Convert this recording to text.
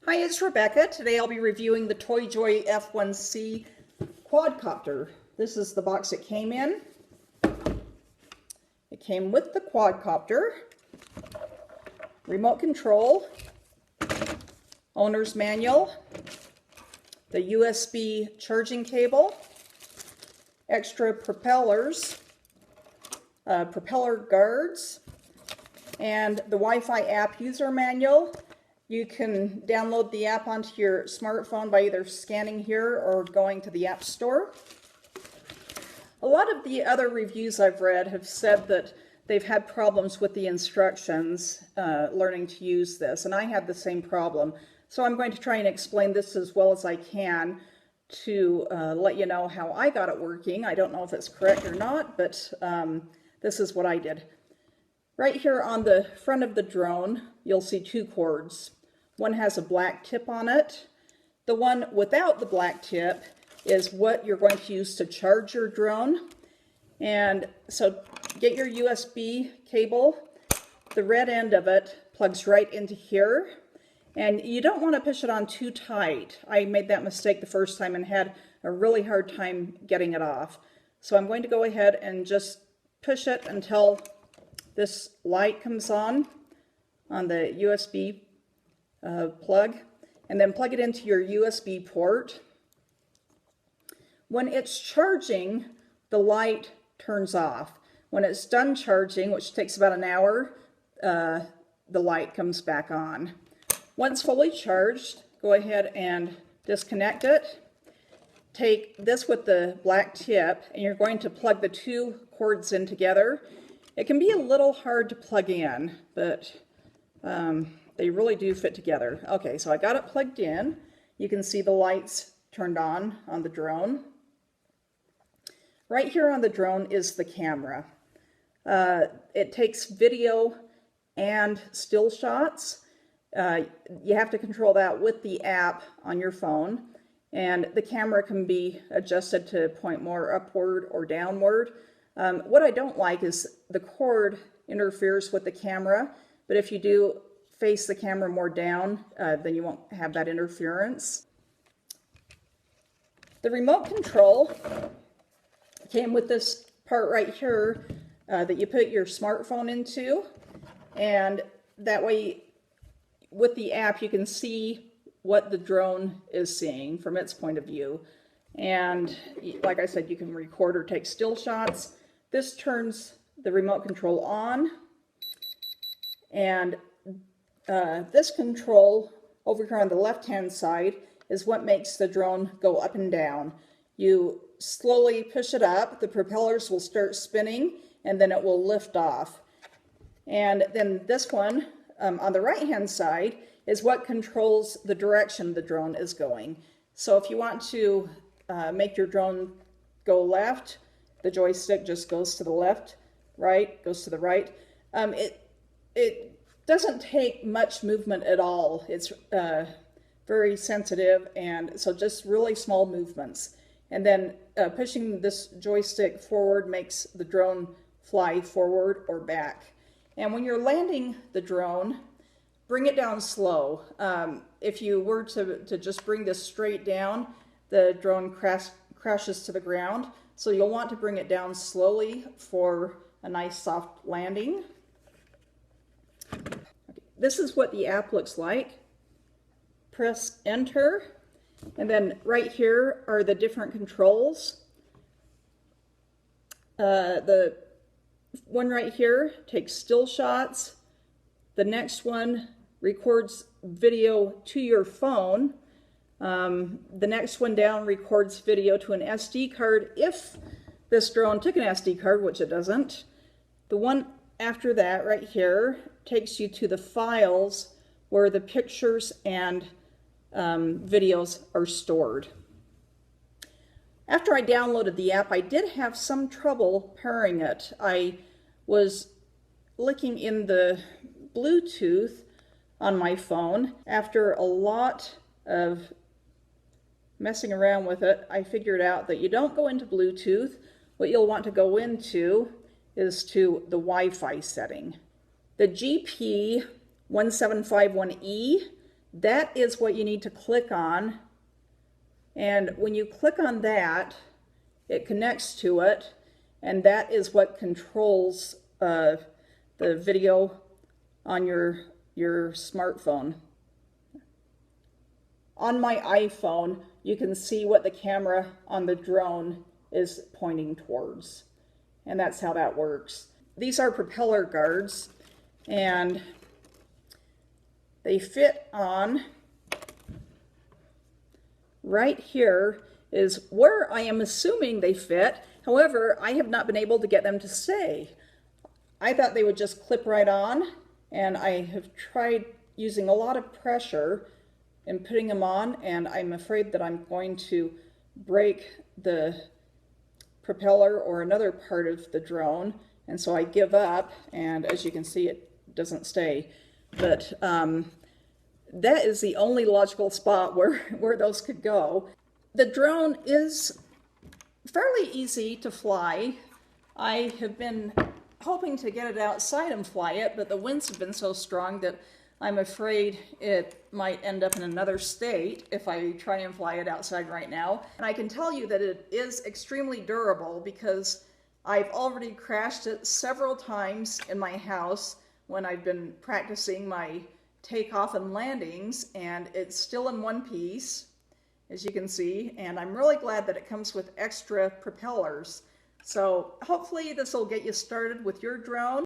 Hi, it's Rebecca. Today I'll be reviewing the ToyJoy F1C Quadcopter. This is the box it came in. It came with the quadcopter, remote control, owner's manual, the USB charging cable, extra propellers, propeller guards, and the Wi-Fi app user manual. You can download the app onto your smartphone by either scanning here or going to the App Store. A lot of the other reviews I've read have said that they've had problems with the instructions learning to use this, and I had the same problem. So I'm going to try and explain this as well as I can to let you know how I got it working. I don't know if it's correct or not, but this is what I did. Right here on the front of the drone, you'll see two cords. One has a black tip on it. The one without the black tip is what you're going to use to charge your drone. And so get your USB cable. The red end of it plugs right into here. And you don't want to push it on too tight. I made that mistake the first time and had a really hard time getting it off. So I'm going to go ahead and just push it until this light comes on the USB plug, and then plug it into your USB port. When it's charging, the light turns off. When it's done charging, which takes about an hour, the light comes back on. Once fully charged, go ahead and disconnect it. Take this with the black tip, and you're going to plug the two cords in together. It can be a little hard to plug in, but they really do fit together. Okay, so I got it plugged in. You can see the lights turned on the drone. Right here on the drone is the camera. It takes video and still shots. You have to control that with the app on your phone. And the camera can be adjusted to point more upward or downward. What I don't like is the cord interferes with the camera, but if you do face the camera more down, then you won't have that interference. The remote control came with this part right here that you put your smartphone into, and that way with the app you can see what the drone is seeing from its point of view. And like I said, you can record or take still shots. This turns the remote control on, and this control over here on the left-hand side is what makes the drone go up and down. You slowly push it up, the propellers will start spinning, and then it will lift off. And then this one on the right-hand side is what controls the direction the drone is going. So if you want to make your drone go left, the joystick just goes to the left, right, goes to the right. It doesn't take much movement at all. It's very sensitive, and so just really small movements. And then pushing this joystick forward makes the drone fly forward or back. And when you're landing the drone, bring it down slow. If you were to just bring this straight down, the drone crashes to the ground. So you'll want to bring it down slowly for a nice soft landing. Okay. This is what the app looks like. Press enter, and then right here are the different controls. The one right here takes still shots. The next one records video to your phone. The next one down records video to an SD card if this drone took an SD card, which it doesn't. The one after that right here takes you to the files where the pictures and videos are stored. After I downloaded the app, I did have some trouble pairing it. I was looking in the Bluetooth on my phone. After a lot of messing around with it, I figured out that you don't go into Bluetooth. What you'll want to go into is to the Wi-Fi setting. The GP1751E that is what you need to click on. And when you click on that, it connects to it, and that is what controls the video on your smartphone. On my iPhone, you can see what the camera on the drone is pointing towards, and that's how that works. These are propeller guards, and they fit on right here is where I am assuming they fit. However, I have not been able to get them to stay. I thought they would just clip right on, and I have tried using a lot of pressure and putting them on, and I'm afraid that I'm going to break the propeller or another part of the drone, and so I give up, and as you can see, it doesn't stay. But that is the only logical spot where those could go. The drone is fairly easy to fly. I have been hoping to get it outside and fly it, but the winds have been so strong that I'm afraid it might end up in another state if I try and fly it outside right now. And I can tell you that it is extremely durable because I've already crashed it several times in my house when I've been practicing my takeoff and landings, and it's still in one piece, as you can see, and I'm really glad that it comes with extra propellers. So hopefully this will get you started with your drone.